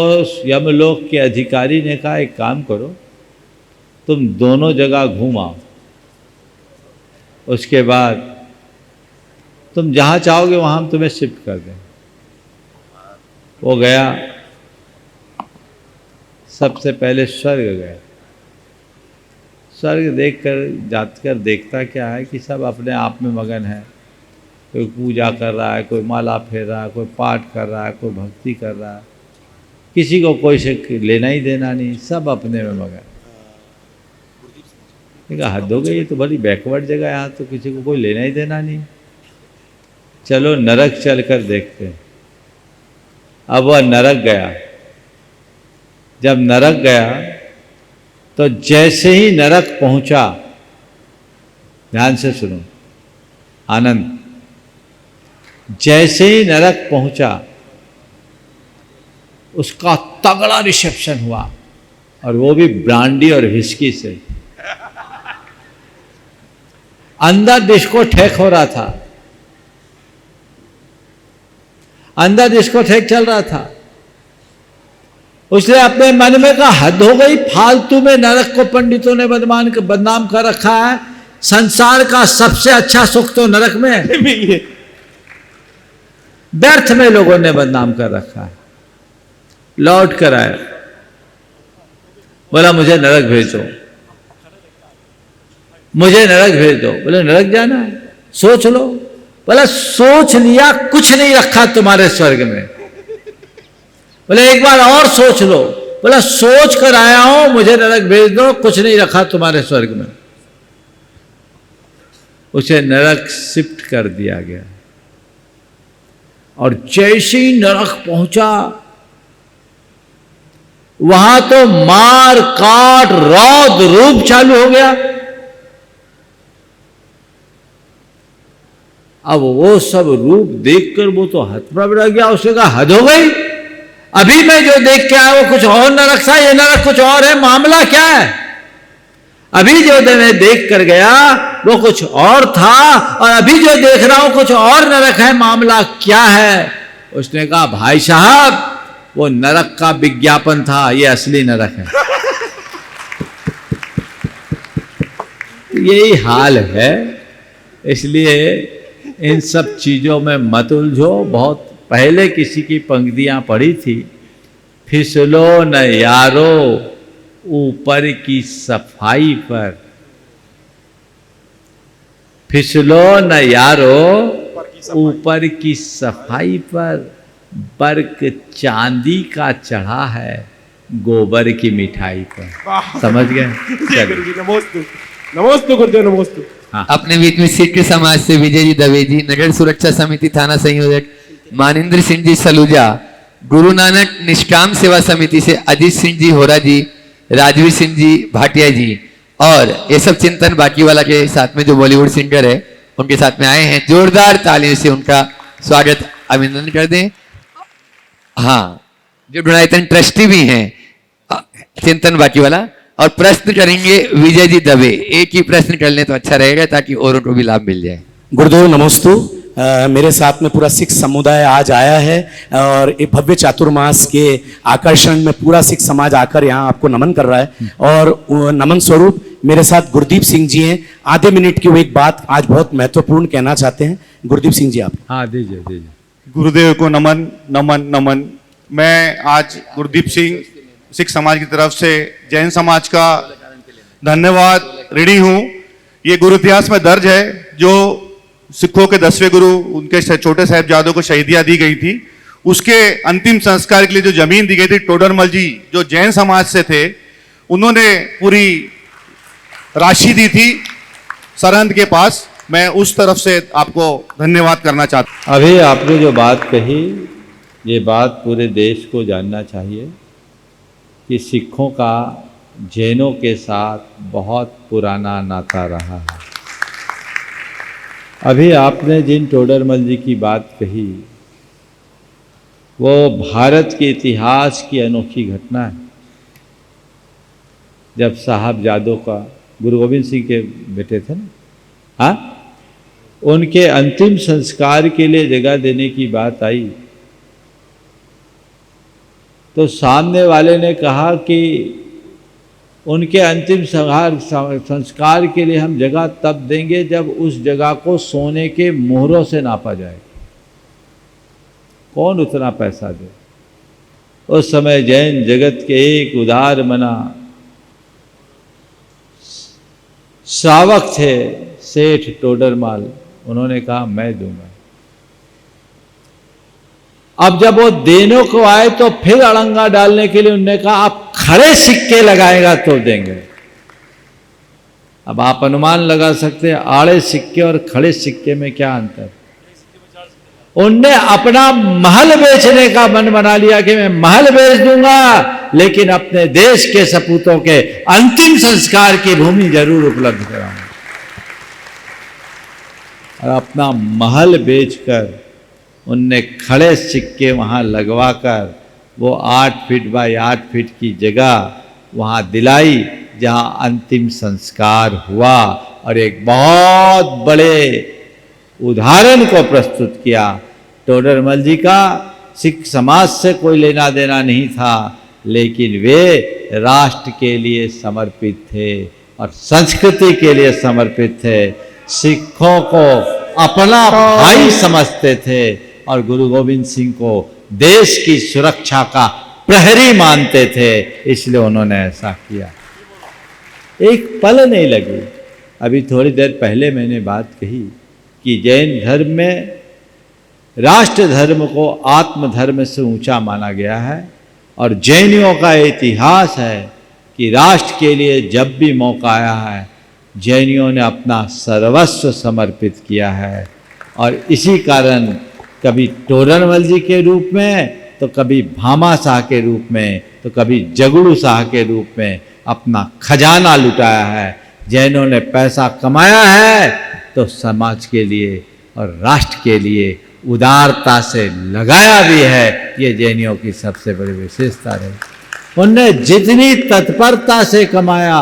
यमलोक के अधिकारी ने कहा एक काम करो, तुम दोनों जगह घूम आओ, उसके बाद तुम जहाँ चाहोगे वहाँ हम तुम्हें शिफ्ट कर दें। वो गया, सबसे पहले स्वर्ग गया। स्वर्ग देखकर जाकर देखता क्या है कि सब अपने आप में मगन है। कोई पूजा कर रहा है, कोई माला फेर रहा है, कोई पाठ कर रहा है, कोई भक्ति कर रहा है, किसी को कोई से लेना ही देना नहीं, सब अपने में मगन। हद हो गई, ये तो बड़ी बैकवर्ड जगह है, यहाँ तो किसी को कोई लेना ही देना नहीं। चलो नरक चल कर देखते हैं। अब वह नरक गया। जब नरक गया तो जैसे ही नरक पहुंचा, ध्यान से सुनो आनंद, जैसे ही नरक पहुंचा उसका तगड़ा रिसेप्शन हुआ, और वो भी ब्रांडी और विस्की से। अंदर डिस्को ठेक हो रहा था, अंदर डिस्को ठेक चल रहा था। उसने अपने मन में कहा हद हो गई, फालतू में नरक को पंडितों ने बदनाम कर रखा है, संसार का सबसे अच्छा सुख तो नरक में है। व्यर्थ में लोगों ने बदनाम कर रखा है। लौट कर आया, बोला मुझे नरक भेज दो, मुझे नरक भेज दो। बोले नरक जाना है, सोच लो। बोला सोच लिया, कुछ नहीं रखा तुम्हारे स्वर्ग में। बोले एक बार और सोच लो। बोला सोच कर आया हूं, मुझे नरक भेज दो, कुछ नहीं रखा तुम्हारे स्वर्ग में। उसे नरक शिफ्ट कर दिया गया, और जैसे ही नरक पहुंचा वहां तो मार काट रौद रूप चालू हो गया। अब वो सब रूप देखकर वो तो हतप्रभ रह गया। उसने कहा हद हो गई, अभी मैं जो देख के आया वो कुछ और नरक था, ये नरक कुछ और है, मामला क्या है? अभी जो मैं देख कर गया वो कुछ और था, और अभी जो देख रहा हूं कुछ और नरक है, मामला क्या है? उसने कहा भाई साहब वो नरक का विज्ञापन था, ये असली नरक है। यही हाल है, इसलिए इन सब चीजों में मत उलझो। बहुत पहले किसी की पंक्तियां पढ़ी थी, फिसलो न यारो ऊपर की सफाई पर, फिसलो न यारो ऊपर की सफाई पर, बर्क चांदी का चढ़ा है गोबर की मिठाई पर। समझ गए? नमोस्तु गुरुदेव, नमोस्तु। हाँ। अपने बीच में सिख समाज से विजय जी दवे जी, नगर सुरक्षा समिति थाना संयोजक मानिंद्र सिंह जी सलूजा, गुरु नानक निष्काम सेवा समिति से अजीत सिंह जी होरा जी, राजवीर सिंह जी भाटिया जी, और ये सब चिंतन बाकी वाला के साथ में जो बॉलीवुड सिंगर है उनके साथ में आए हैं। जोरदार तालियों से उनका स्वागत अभिनंदन कर दें। हाँ, जो डोनाइटन ट्रस्टी भी हैं, चिंतन बाकी वाला, और प्रश्न करेंगे विजय जी दबे। एक ही प्रश्न कर लें तो अच्छा रहेगा ताकि औरों को भी लाभ मिल जाए। गुरुदेव नमोस्तु। मेरे साथ में पूरा सिख समुदाय आज आया है और ये भव्य चातुर्मास के आकर्षण में पूरा सिख समाज आकर यहाँ आपको नमन कर रहा है। और नमन स्वरूप मेरे साथ गुरदीप सिंह जी हैं। आधे मिनट की वो एक बात आज बहुत महत्वपूर्ण कहना चाहते हैं। गुरदीप सिंह जी आप। हाँ दीजिए दीजिए। गुरुदेव को नमन नमन नमन। मैं आज गुरदीप सिंह सिख समाज की तरफ से जैन समाज का धन्यवाद ऋणी हूँ। ये गुरु इतिहास में दर्ज है, जो सिखों के 10वें गुरु उनके छोटे साहिबजादों को शहीदियाँ दी गई थी, उसके अंतिम संस्कार के लिए जो जमीन दी गई थी, टोडरमल जी जो जैन समाज से थे, उन्होंने पूरी राशि दी थी सरहंद के पास। मैं उस तरफ से आपको धन्यवाद करना चाहता हूँ। अभी आपने जो बात कही, ये बात पूरे देश को जानना चाहिए कि सिखों का जैनों के साथ बहुत पुराना नाता रहा है। अभी आपने जिन टोडरमल जी की बात कही, वो भारत के इतिहास की अनोखी घटना है। जब साहबजादों का, गुरु गोविंद सिंह के बेटे थे ना, हाँ, उनके अंतिम संस्कार के लिए जगह देने की बात आई, तो सामने वाले ने कहा कि उनके अंतिम संस्कार के लिए हम जगह तब देंगे जब उस जगह को सोने के मोहरों से नापा जाए। कौन उतना पैसा दे? उस समय जैन जगत के एक उदार मना श्रावक थे, सेठ टोडरमल, उन्होंने कहा मैं दूंगा। अब जब वो देने को आए तो फिर अड़ंगा डालने के लिए उन्होंने कहा आप खड़े सिक्के लगाएगा तो देंगे। अब आप अनुमान लगा सकते हैं आड़े सिक्के और खड़े सिक्के में क्या अंतर। उनने अपना महल बेचने का मन बना लिया कि मैं महल बेच दूंगा, लेकिन अपने देश के सपूतों के अंतिम संस्कार की भूमि जरूर उपलब्ध कराऊंगा। और अपना महल बेचकर उनने खड़े सिक्के वहां लगवाकर वो 8 फीट बाय 8 फीट की जगह वहां दिलाई जहां अंतिम संस्कार हुआ, और एक बहुत बड़े उदाहरण को प्रस्तुत किया। टोडरमल जी का सिख समाज से कोई लेना देना नहीं था, लेकिन वे राष्ट्र के लिए समर्पित थे और संस्कृति के लिए समर्पित थे। सिखों को अपना भाई समझते थे और गुरु गोविंद सिंह को देश की सुरक्षा का प्रहरी मानते थे, इसलिए उन्होंने ऐसा किया। एक पल नहीं लगी। अभी थोड़ी देर पहले मैंने बात कही कि जैन धर्म में राष्ट्र धर्म को आत्म धर्म से ऊंचा माना गया है, और जैनियों का इतिहास है कि राष्ट्र के लिए जब भी मौका आया है, जैनियों ने अपना सर्वस्व समर्पित किया है। और इसी कारण कभी टोडरमल जी के रूप में, तो कभी भामा शाह के रूप में, तो कभी जगड़ू शाह के रूप में अपना खजाना लुटाया है। जैनों ने पैसा कमाया है तो समाज के लिए और राष्ट्र के लिए उदारता से लगाया भी है। ये जैनियों की सबसे बड़ी विशेषता रही। उनने जितनी तत्परता से कमाया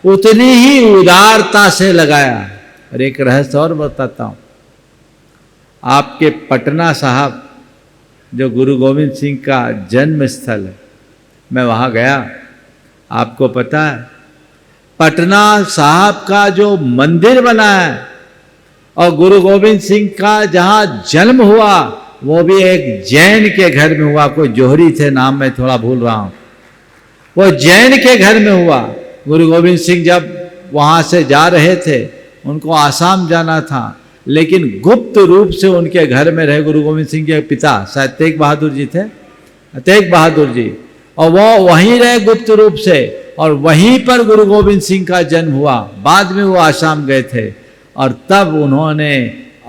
उतनी ही उदारता से लगाया। और एक रहस्य और बताता हूँ, आपके पटना साहब जो गुरु गोविंद सिंह का जन्म स्थल है, मैं वहाँ गया। आपको पता है पटना साहब का जो मंदिर बना है और गुरु गोविंद सिंह का जहाँ जन्म हुआ वो भी एक जैन के घर में हुआ। कोई जोहरी थे, नाम मैं थोड़ा भूल रहा हूँ। वो जैन के घर में हुआ। गुरु गोविंद सिंह जब वहाँ से जा रहे थे, उनको आसाम जाना था, लेकिन गुप्त रूप से उनके घर में रहे। गुरु गोविंद सिंह के पिता शायद तेग बहादुर जी थे, तेग बहादुर जी, और वो वहीं रहे गुप्त रूप से, और वहीं पर गुरु गोविंद सिंह का जन्म हुआ। बाद में वो आसाम गए थे और तब उन्होंने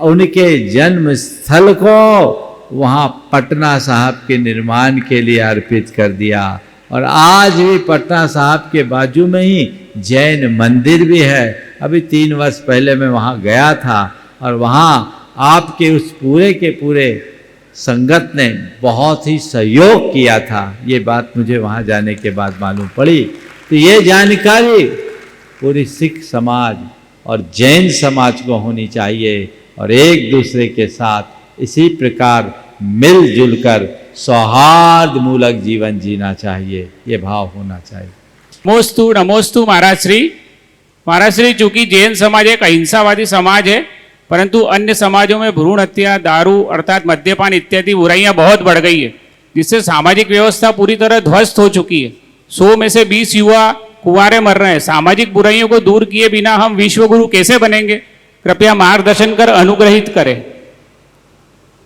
उनके जन्म स्थल को वहाँ पटना साहब के निर्माण के लिए अर्पित कर दिया। और आज भी पटना साहब के बाजू में ही जैन मंदिर भी है। अभी 3 वर्ष पहले मैं वहाँ गया था और वहाँ आपके उस पूरे के पूरे संगत ने बहुत ही सहयोग किया था। ये बात मुझे वहाँ जाने के बाद मालूम पड़ी। तो ये जानकारी पूरी सिख समाज और जैन समाज को होनी चाहिए और एक दूसरे के साथ इसी प्रकार मिलजुल कर सौहार्द मूलक जीवन जीना चाहिए, ये भाव होना चाहिए। नमोस्तु महाराज श्री, चूंकि जैन समाज एक अहिंसावादी समाज है, परंतु अन्य समाजों में भ्रूण हत्या, दारू अर्थात मद्यपान इत्यादि बुराइयां बहुत बढ़ गई है, जिससे सामाजिक व्यवस्था पूरी तरह ध्वस्त हो चुकी है। 100 में से 20 युवा कुंवारे मर रहे हैं। सामाजिक बुराइयों को दूर किए बिना हम विश्व गुरु कैसे बनेंगे? कृपया मार्गदर्शन कर अनुग्रहित करें।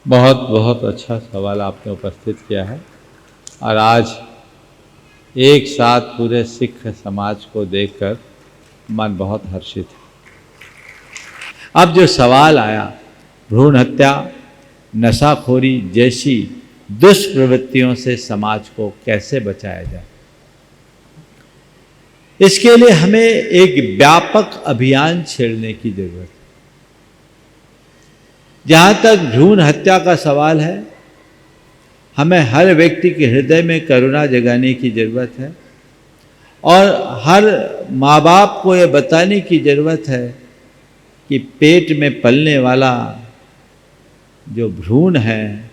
बहुत बहुत अच्छा सवाल आपने उपस्थित किया है और आज एक साथ पूरे सिख समाज को देखकर मन बहुत हर्षित है। अब जो सवाल आया, भ्रूण हत्या, नशाखोरी जैसी दुष्प्रवृत्तियों से समाज को कैसे बचाया जाए, इसके लिए हमें एक व्यापक अभियान छेड़ने की जरूरत है। जहाँ तक भ्रूण हत्या का सवाल है, हमें हर व्यक्ति के हृदय में करुणा जगाने की ज़रूरत है और हर माँ बाप को यह बताने की ज़रूरत है कि पेट में पलने वाला जो भ्रूण है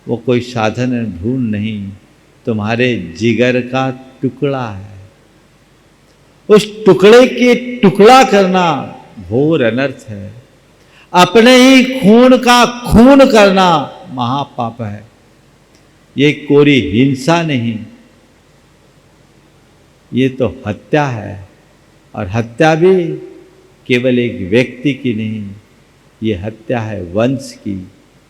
वो कोई साधारण भ्रूण नहीं, तुम्हारे जिगर का टुकड़ा है। उस टुकड़े के टुकड़ा करना घोर अनर्थ है। अपने ही खून का खून करना महापाप है। ये कोई हिंसा नहीं, ये तो हत्या है। और हत्या भी केवल एक व्यक्ति की नहीं, ये हत्या है वंश की,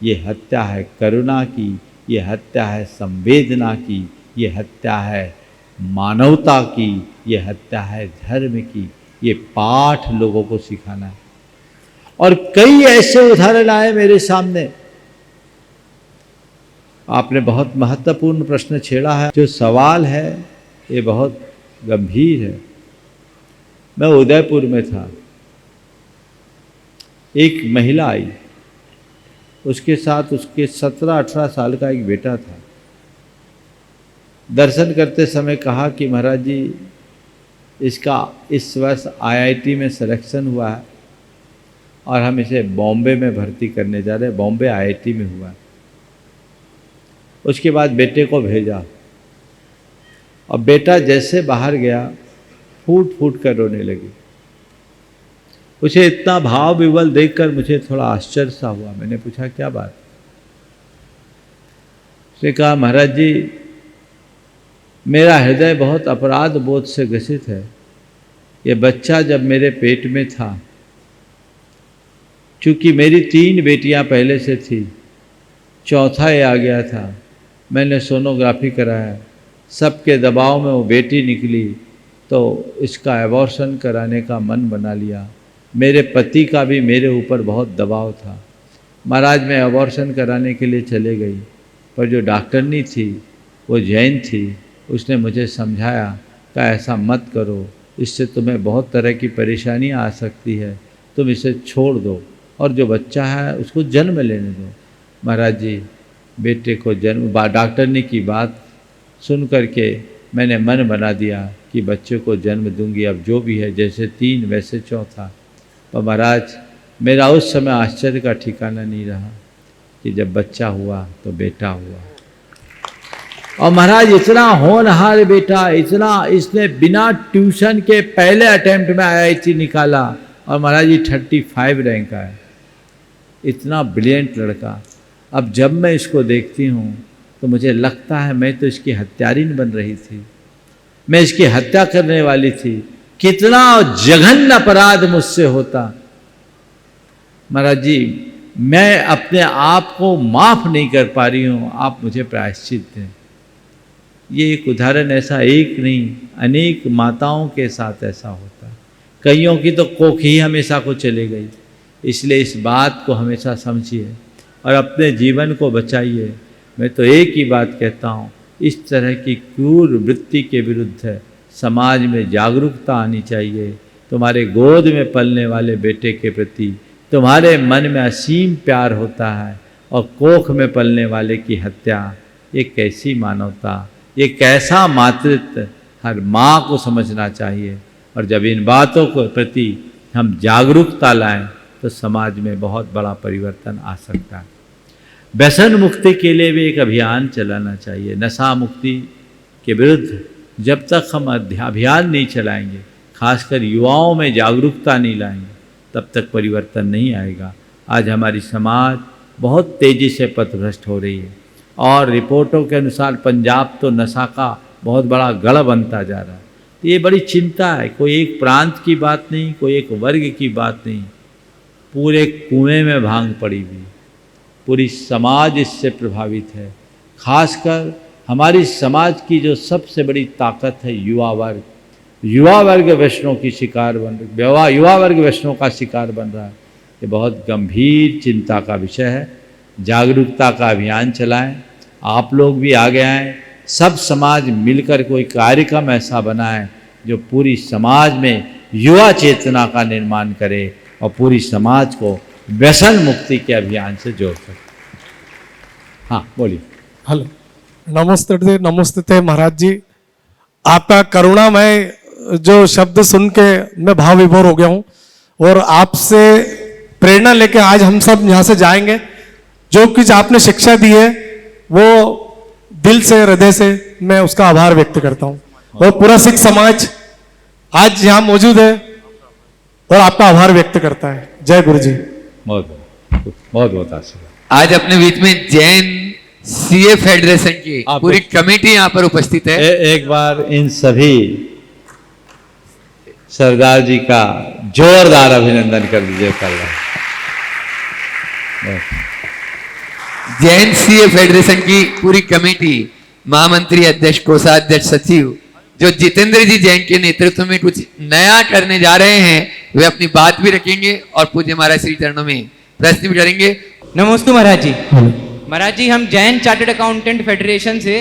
ये हत्या है करुणा की, ये हत्या है संवेदना की, ये हत्या है मानवता की, ये हत्या है धर्म की। ये पाठ लोगों को सिखाना है। और कई ऐसे उदाहरण आए मेरे सामने। आपने बहुत महत्वपूर्ण प्रश्न छेड़ा है। जो सवाल है ये बहुत गंभीर है। मैं उदयपुर में था, एक महिला आई, उसके साथ उसके 17-18 साल का एक बेटा था। दर्शन करते समय कहा कि महाराज जी, इसका इस वर्ष IIT में सिलेक्शन हुआ है और हम इसे बॉम्बे में भर्ती करने जा रहे हैं। बॉम्बे IIT में हुआ है। उसके बाद बेटे को भेजा और बेटा जैसे बाहर गया फूट फूट कर रोने लगी। उसे इतना भाव विवल देखकर मुझे थोड़ा आश्चर्य सा हुआ। मैंने पूछा क्या बात? उसने कहा महाराज जी, मेरा हृदय बहुत अपराध बोध से ग्रसित है। ये बच्चा जब मेरे पेट में था, चूँकि मेरी 3 बेटियां पहले से थी, चौथा ये आ गया था। मैंने सोनोग्राफी कराया, सबके दबाव में वो बेटी निकली, तो इसका एबॉर्शन कराने का मन बना लिया। मेरे पति का भी मेरे ऊपर बहुत दबाव था। महाराज मैं एबॉर्शन कराने के लिए चले गई, पर जो डॉक्टरनी थी वो जैन थी। उसने मुझे समझाया कि ऐसा मत करो, इससे तुम्हें बहुत तरह की परेशानियां आ सकती है, तुम इसे छोड़ दो और जो बच्चा है उसको जन्म लेने दो। महाराज जी, बेटे को जन्म, डॉक्टरनी की बात सुन करके मैंने मन बना दिया कि बच्चे को जन्म दूंगी। अब जो भी है, जैसे 3 वैसे चौथा। पर महाराज मेरा उस समय आश्चर्य का ठिकाना नहीं रहा कि जब बच्चा हुआ तो बेटा हुआ। और महाराज इतना होनहार बेटा, इतना, इसने बिना ट्यूशन के पहले अटेम्प्ट में IIT निकाला और महाराज ये 35 रैंक आया। इतना ब्रिलियंट लड़का। अब जब मैं इसको देखती हूँ तो मुझे लगता है मैं तो इसकी हत्यारिन बन रही थी, मैं इसकी हत्या करने वाली थी। कितना जघन्य अपराध मुझसे होता। महाराज जी, मैं अपने आप को माफ नहीं कर पा रही हूँ, आप मुझे प्रायश्चित दें। ये एक उदाहरण ऐसा एक नहीं, अनेक माताओं के साथ ऐसा होता है। कईयों की तो कोख ही हमेशा को चले गई। इसलिए इस बात को हमेशा समझिए और अपने जीवन को बचाइए। मैं तो एक ही बात कहता हूँ, इस तरह की क्रूर वृत्ति के विरुद्ध समाज में जागरूकता आनी चाहिए। तुम्हारे गोद में पलने वाले बेटे के प्रति तुम्हारे मन में असीम प्यार होता है और कोख में पलने वाले की हत्या, ये कैसी मानवता, ये कैसा मातृत्व हर माँ को समझना चाहिए। और जब इन बातों के प्रति हम जागरूकता लाएं तो समाज में बहुत बड़ा परिवर्तन आ सकता है। व्यसन मुक्ति के लिए भी एक अभियान चलाना चाहिए। नशा मुक्ति के विरुद्ध जब तक हम अभियान नहीं चलाएंगे, खासकर युवाओं में जागरूकता नहीं लाएंगे, तब तक परिवर्तन नहीं आएगा। आज हमारी समाज बहुत तेज़ी से पथभ्रष्ट हो रही है और रिपोर्टों के अनुसार पंजाब तो नशा का बहुत बड़ा गढ़ बनता जा रहा है। तो ये बड़ी चिंता है। कोई एक प्रांत की बात नहीं, कोई एक वर्ग की बात नहीं, पूरे कुएं में भांग पड़ी हुई, पूरी समाज इससे प्रभावित है। खासकर हमारी समाज की जो सबसे बड़ी ताकत है युवा वर्ग, युवा वर्ग व्यसनों की शिकार बन रहा, युवा वर्ग व्यसनों का शिकार बन रहा है। ये बहुत गंभीर चिंता का विषय है। जागरूकता का अभियान चलाएं, आप लोग भी आगे आएँ, सब समाज मिलकर कोई कार्यक्रम ऐसा बनाए जो पूरी समाज में युवा चेतना का निर्माण करे और पूरी समाज को व्यसन मुक्ति के अभियान से जोड़ सके। हाँ बोलिए। हेलो, नमस्ते महाराज जी। आपका करुणामय जो शब्द सुन के मैं भाव विभोर हो गया हूँ और आपसे प्रेरणा लेके आज हम सब यहाँ से जाएंगे। जो कुछ आपने शिक्षा दी है वो दिल से, हृदय से मैं उसका आभार व्यक्त करता हूँ और पूरा सिख समाज आज यहाँ मौजूद है और आपका आभार व्यक्त करता है। जय गुरु जी। बहुत बहुत आशीर्वाद। आज अपने बीच में जैन सीए फेडरेशन की पूरी कमेटी यहाँ पर उपस्थित है। एक बार इन सभी सरदार जी का जोरदार अभिनंदन कर दीजिए। कल जैन सीए फेडरेशन की पूरी कमेटी, महामंत्री, अध्यक्ष, कोषाध्यक्ष, सचिव, जो जितेंद्र जी जैन के नेतृत्व में कुछ नया करने जा रहे हैं, वे अपनी बात भी रखेंगे और पूज्य महाराज श्री चरणों में प्रश्न भी करेंगे। नमस्ते महाराज जी। महाराज जी, हम जैन चार्टर्ड अकाउंटेंट फेडरेशन से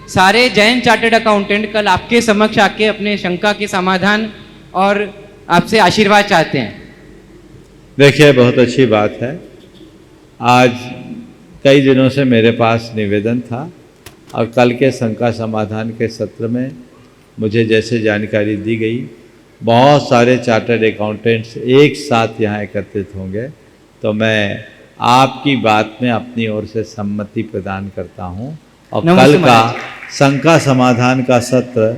सारे जैन चार्टर्ड अकाउंटेंट कल आपके समक्ष आके अपने शंका के समाधान और आपसे आशीर्वाद चाहते हैं। देखिए, बहुत अच्छी बात है। आज कई दिनों से मेरे पास निवेदन था और कल के शंका समाधान के सत्र में मुझे जैसे जानकारी दी गई, बहुत सारे चार्टर्ड अकाउंटेंट्स एक साथ यहाँ एकत्रित होंगे, तो मैं आपकी बात में अपनी ओर से सम्मति प्रदान करता हूँ। और कल का शंका समाधान का सत्र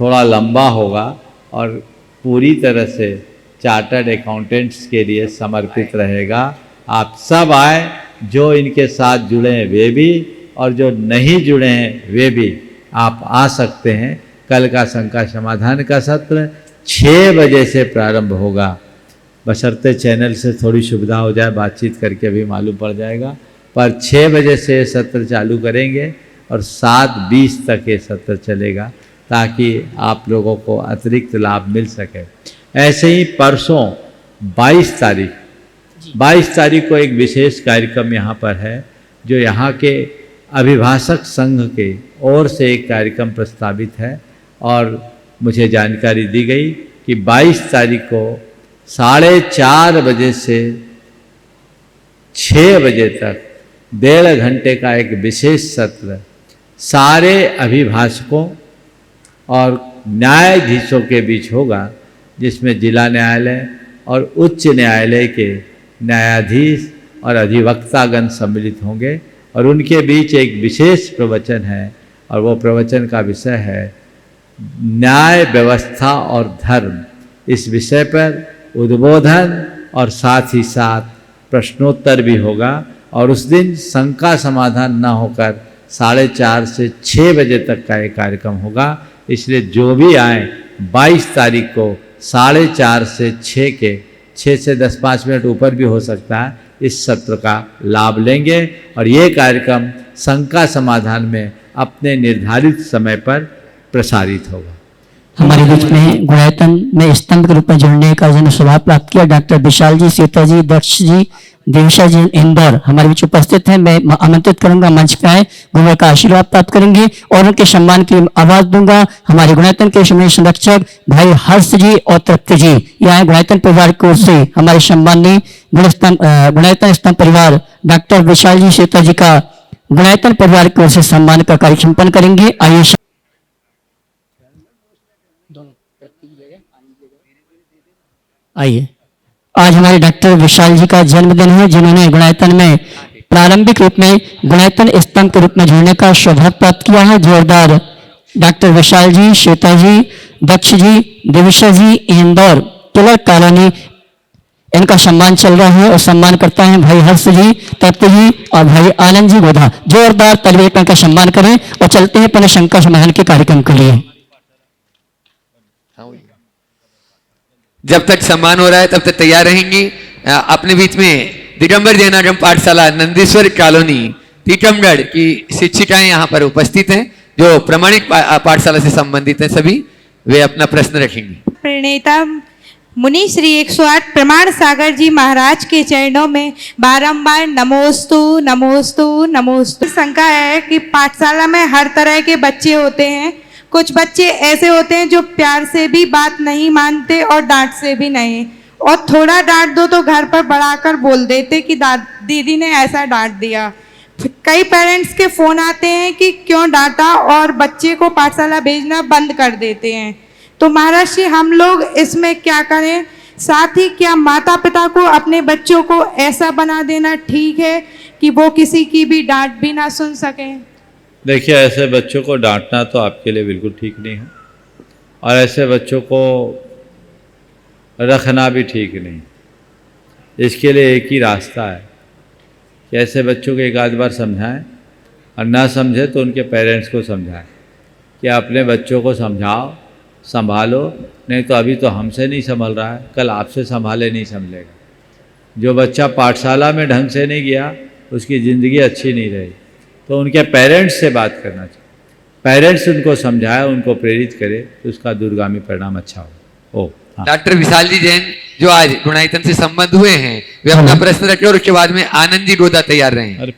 थोड़ा लंबा होगा और पूरी तरह से चार्टर्ड अकाउंटेंट्स के लिए समर्पित रहेगा। आप सब आए, जो इनके साथ जुड़े हैं वे भी और जो नहीं जुड़े हैं वे भी आप आ सकते हैं। कल का शंका समाधान का सत्र 6 बजे से प्रारंभ होगा। बशर्ते चैनल से थोड़ी सुविधा हो जाए, बातचीत करके भी मालूम पड़ जाएगा, पर 6 बजे से सत्र चालू करेंगे और 7:20 तक ये सत्र चलेगा ताकि आप लोगों को अतिरिक्त लाभ मिल सके। ऐसे ही परसों 22 तारीख को एक विशेष कार्यक्रम यहाँ पर है, जो यहाँ के अभिभाषक संघ के ओर से एक कार्यक्रम प्रस्तावित है और मुझे जानकारी दी गई कि 22 तारीख को 4:30 बजे से 6 बजे तक 1.5 घंटे का एक विशेष सत्र सारे अभिभाषकों और न्यायाधीशों के बीच होगा, जिसमें जिला न्यायालय और उच्च न्यायालय के न्यायाधीश और अधिवक्तागण सम्मिलित होंगे और उनके बीच एक विशेष प्रवचन है और वो प्रवचन का विषय है न्याय व्यवस्था और धर्म। इस विषय पर उद्बोधन और साथ ही साथ प्रश्नोत्तर भी होगा और उस दिन शंका समाधान न होकर 4:30 से 6 बजे तक का एक कार्यक्रम होगा। इसलिए जो भी आए 22 तारीख को 4:30 से 6 से 10-5 मिनट ऊपर भी हो सकता है, इस सत्र का लाभ लेंगे और ये कार्यक्रम शंका समाधान में अपने निर्धारित समय पर प्रसारित होगा। हमारे बीच में गुणायतन में स्तंभ के रूप में जुड़ने का जन स्वभाव प्राप्त किया डॉक्टर विशाल जी, सीता जी, दक्ष जी, देविशा जी इंदौर हमारे बीच उपस्थित हैं। मैं आमंत्रित करूंगा मंच पे आए, गुरुवर का आशीर्वाद प्राप्त करेंगे और उनके सम्मान की आवाज दूंगा। हमारे गुणायतन के समय संरक्षक भाई हर्ष जी और तृप्ति जी यहाँ गुणायतन परिवार की ओर से हमारे सम्माननीय गुणायतन स्तंभ परिवार डॉक्टर विशाल जी शेता जी का गुणायतन परिवार की ओर से सम्मान का कार्य संपन्न करेंगे। आइए आइए, आज हमारे डॉक्टर विशाल जी का जन्मदिन है, जिन्होंने गुणायतन में प्रारंभिक रूप में गुणायतन स्तंभ के रूप में जुड़ने का सौभाग्य प्राप्त किया है। जोरदार डॉक्टर विशाल जी, श्वेता जी, दक्ष जी, देविशा जी, इंदौर किलर कॉलोनी, इनका सम्मान चल रहा है और सम्मान करता है भाई हर्ष जी, तत्व जी और भाई आनंद जी गोधा। जोरदार तालियों का सम्मान करें और चलते हैं पुनः शंका समाधान के कार्यक्रम के लिए। जब तक सम्मान हो रहा है तब तक तैयार रहेंगी। अपने बीच में दिगंबर जैनागम पाठशाला नंदीश्वर कॉलोनी टीकमगढ़ की शिक्षिकाएं यहाँ पर उपस्थित हैं, जो प्रमाणिक पाठशाला से संबंधित हैं। सभी वे अपना प्रश्न रखेंगी। प्रणेता मुनि श्री 108 प्रमाण सागर जी महाराज के चरणों में बारंबार नमोस्तु नमोस्तु नमोस्तु। शंका है कि पाठशाला में हर तरह के बच्चे होते हैं। कुछ बच्चे ऐसे होते हैं जो प्यार से भी बात नहीं मानते और डांट से भी नहीं, और थोड़ा डांट दो तो घर पर बढ़ाकर बोल देते कि दीदी ने ऐसा डांट दिया। कई पेरेंट्स के फोन आते हैं कि क्यों डांटा और बच्चे को पाठशाला भेजना बंद कर देते हैं। तो महाराज जी, हम लोग इसमें क्या करें? साथ ही क्या माता पिता को अपने बच्चों को ऐसा बना देना ठीक है कि वो किसी की भी डांट भी ना सुन सकें? देखिए, ऐसे बच्चों को डांटना तो आपके लिए बिल्कुल ठीक नहीं है और ऐसे बच्चों को रखना भी ठीक नहीं। इसके लिए एक ही रास्ता है कि ऐसे बच्चों को एक आध बार समझाएं और ना समझे तो उनके पेरेंट्स को समझाएं कि अपने बच्चों को समझाओ, संभालो, नहीं तो अभी तो हमसे नहीं संभल रहा है, कल आपसे संभाले नहीं संभलेगा। जो बच्चा पाठशाला में ढंग से नहीं गया उसकी ज़िंदगी अच्छी नहीं रही। तो उनके पेरेंट्स से बात करना चाहिए, पेरेंट्स उनको समझाए, उनको प्रेरित करे तो उसका दूरगामी परिणाम अच्छा हो। डॉक्टर विशाल जी जैन जो आज गुणायतन से संबंध हुए हैं, वे अपना प्रश्न रखे और उसके बाद में आनंद जी गोदा तैयार रहे।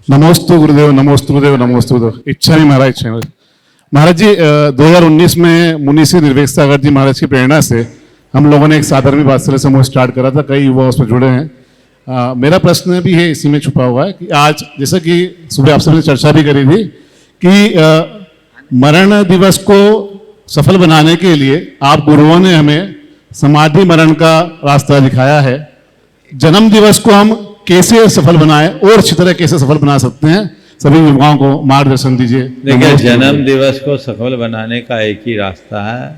नमोस्तु गुरुदेव, नमोस्तु गुरुदेव, नमोस्तु गुरुदेव। इच्छा नहीं महाराज, इच्छा नहीं महाराज जी। 2019 में मुनि श्री निर्वेक सागर जी महाराज की प्रेरणा से हम लोगों ने एक साधर्मी पाठशाला समूह स्टार्ट करा था। कई युवा उसमें जुड़े हैं। मेरा प्रश्न भी है, इसी में छुपा हुआ है कि आज जैसा कि सुबह आपसे मैंने चर्चा भी करी थी कि मरण दिवस को सफल बनाने के लिए आप गुरुओं ने हमें समाधि मरण का रास्ता दिखाया है। जन्म दिवस को हम कैसे सफल बनाएं और अच्छी तरह कैसे सफल बना सकते हैं, सभी युवाओं को मार्गदर्शन दीजिए। देखिए, जन्म दिवस को सफल बनाने का एक ही रास्ता है,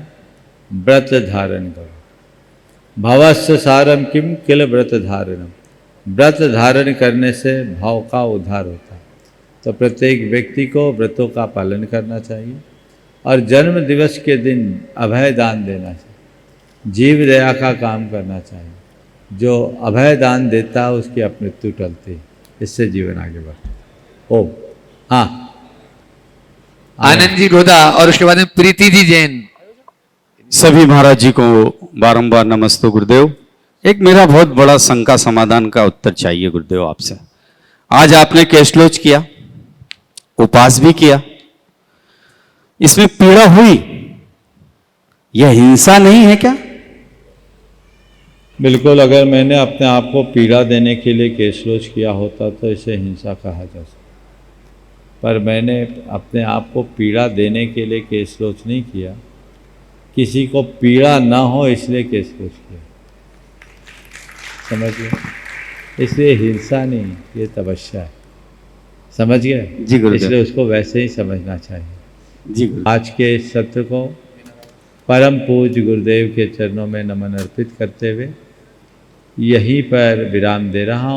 व्रत धारण करो। भवस्य सारम किम किल व्रत धारणम। व्रत धारण करने से भाव का उद्धार होता है। तो प्रत्येक व्यक्ति को व्रतों का पालन करना चाहिए और जन्म दिवस के दिन अभय दान देना चाहिए, जीव दया का काम करना चाहिए। जो अभय दान देता है उसकी मृत्यु टलती है, इससे जीवन आगे बढ़ता है। ओम। हाँ, आनंद जी गोदा और उसके बाद में प्रीति जी जैन। सभी महाराज जी को बारंबार नमस्ते गुरुदेव। एक मेरा बहुत बड़ा शंका समाधान का उत्तर चाहिए गुरुदेव आपसे। आज आपने कैशलोच किया, उपवास भी किया, इसमें पीड़ा हुई, यह हिंसा नहीं है क्या? बिल्कुल। अगर मैंने अपने आप को पीड़ा देने के लिए कैशलोच किया होता तो इसे हिंसा कहा जा सकता, पर मैंने अपने आप को पीड़ा देने के लिए कैशलोच नहीं किया, किसी को पीड़ा ना हो इसलिए कैशलोच किया, समझिए। इसलिए हिंसा नहीं, ये तपस्या है, समझ गए जी गुरुदेव। इसलिए उसको वैसे ही समझना चाहिए जी। आज के इस सत्र को परम पूज्य गुरुदेव के चरणों में नमन अर्पित करते हुए यहीं पर विराम दे रहा हूँ।